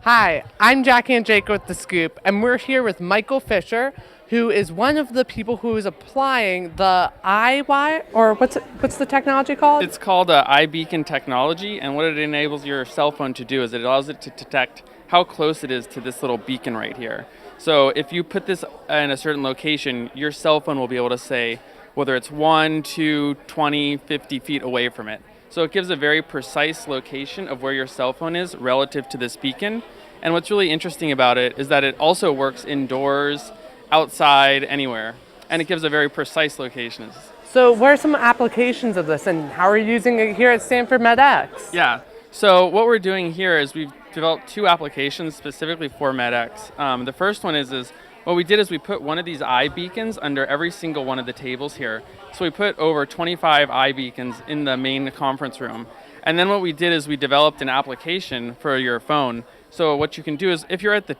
Hi, I'm Jackie and Jake with The Scoop, and we're here with Michael Fischer, who is one of the people who is applying the IY, or what's the technology called? It's called iBeacon technology, and what it enables your cell phone to do is it allows it to detect how close it is to this little beacon right here. So if you put this in a certain location, your cell phone will be able to say whether it's 1, 2, 20, 50 feet away from it. So it gives a very precise location of where your cell phone is relative to this beacon. And what's really interesting about it is that it also works indoors, outside, anywhere. And it gives a very precise location. So what are some applications of this, and how are you using it here at Stanford MedX? Yeah. So what we're doing here is we've developed two applications specifically for MedX. The first one is what we did is we put one of these iBeacons under every single one of the tables here. So we put over 25 iBeacons in the main conference room. And then what we did is we developed an application for your phone. So what you can do is if you're at the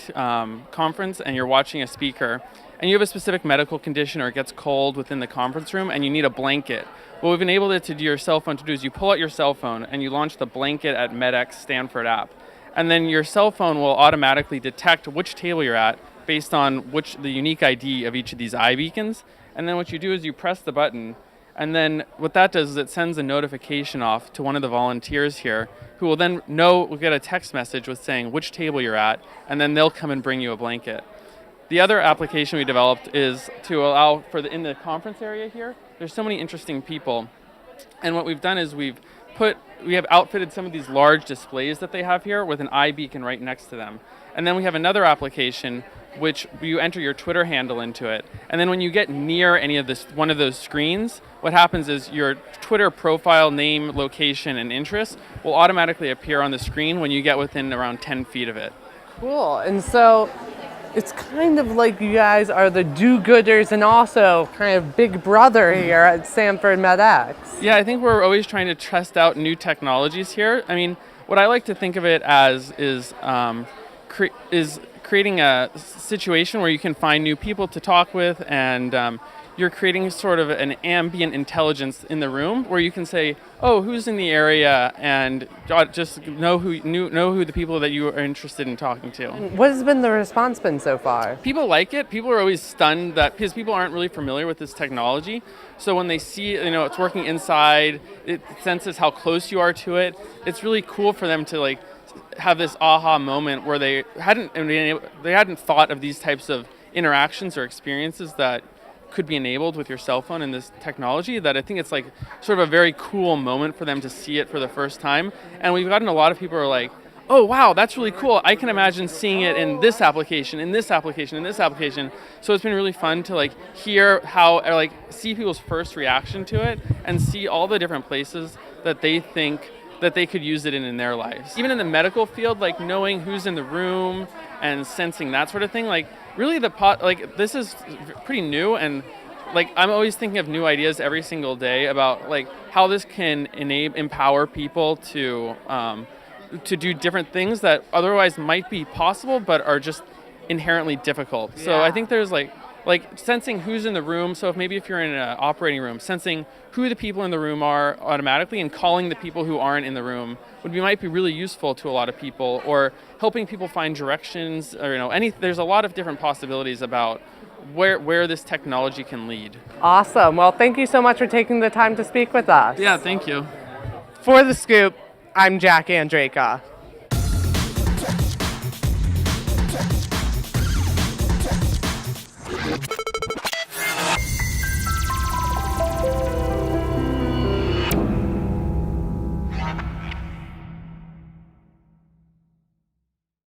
conference and you're watching a speaker and you have a specific medical condition or it gets cold within the conference room and you need a blanket, what we've enabled it to do your cell phone to do is you pull out your cell phone and you launch the Blanket at MedX Stanford app. And then your cell phone will automatically detect which table you're at based on the unique ID of each of these iBeacons. And then what you do is you press the button, and then what that does is it sends a notification off to one of the volunteers here who will then will get a text message with saying which table you're at, and then they'll come and bring you a blanket. The other application we developed is to allow in the conference area here, there's so many interesting people. And what we've done is we have outfitted some of these large displays that they have here with an iBeacon right next to them. And then we have another application which you enter your Twitter handle into it. And then when you get near one of those screens, what happens is your Twitter profile name, location, and interest will automatically appear on the screen when you get within around 10 feet of it. Cool. And so it's kind of like you guys are the do-gooders and also kind of big brother here at Stanford MedX. Yeah, I think we're always trying to test out new technologies here. I mean, what I like to think of it as is creating a situation where you can find new people to talk with, and you're creating sort of an ambient intelligence in the room where you can say, oh, who's in the area, and just know who the people that you are interested in talking to. What has been the response been so far? People like it. People are always stunned because people aren't really familiar with this technology. So when they see, it's working inside, it senses how close you are to it. It's really cool for them to have this aha moment where they hadn't thought of these types of interactions or experiences that could be enabled with your cell phone and this technology, that I think it's sort of a very cool moment for them to see it for the first time. And we've gotten a lot of people who are like, oh wow, that's really cool. I can imagine seeing it in this application, in this application, in this application. So it's been really fun to hear how, see people's first reaction to it and see all the different places that they think that they could use it in their lives. Even in the medical field, knowing who's in the room and sensing that sort of thing, really this is pretty new, and I'm always thinking of new ideas every single day about how this can empower people to do different things that otherwise might be possible but are just inherently difficult. Yeah. So I think there's sensing who's in the room. So if you're in an operating room, sensing who the people in the room are automatically and calling the people who aren't in the room might be really useful to a lot of people, or helping people find directions, or there's a lot of different possibilities about where this technology can lead. Awesome. Well, thank you so much for taking the time to speak with us. Yeah, thank you. For The Scoop, I'm Jackie Andraka.